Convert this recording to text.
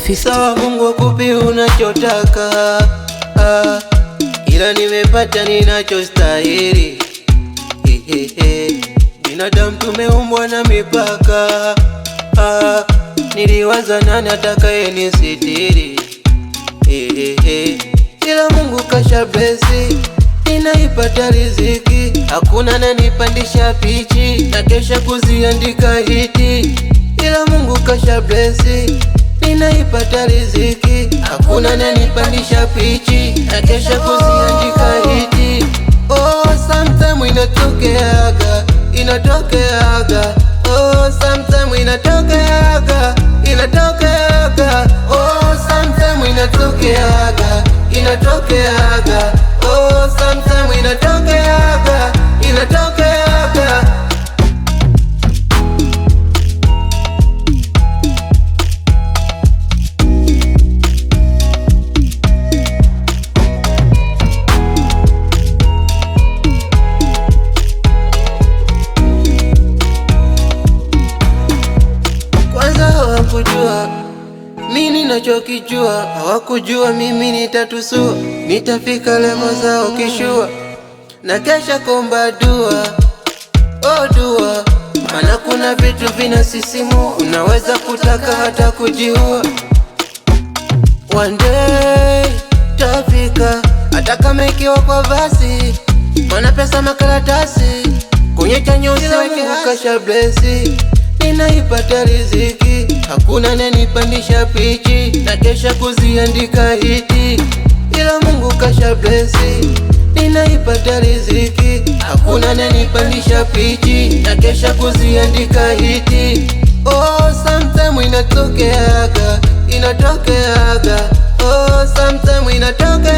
Mephisto. Sawa, Mungu akupe unachotaka, ila nimepata ninachostahili. Binadamu tumeumbwa na mipaka, niliwaza nani atakaye nisitiri, ila Mungu kasha blesi, ninaipata riziki. Hakuna ananipandisha pichi na kesha kuziandika hiti, ila Mungu kasha blesi, ninaipata riziki. Hakuna ananipandisha pichi na kesha kuziandika hiti. Oh, sometime inatokeaga, oh, sometime inatokeaga. Oh, sometime inatokeaga, oh, sometime inatokeaga. Kwanza hawakujua mimi ninachokijua, hawakujua mimi nitatusua, nitafika levo zao kishua, na kesha kuomba dua, oh dua. Maana kuna vitu vinasisimua, unaweza kutaka hata kujiua. One day tafika, hata kama ikiwa kwa basi, maana pesa makaratasi, kwenye chanyo usiweke kasha blesi, ninaipata riziki. Hakuna ananipandisha pichi na kesha kuziandika hiti, ila Mungu kasha blesi, ninaipata riziki. Hakuna ananipandisha pichi na kesha kuziandika hiti. Oh, sometime inatokeaga, oh, sometime inatokeaga.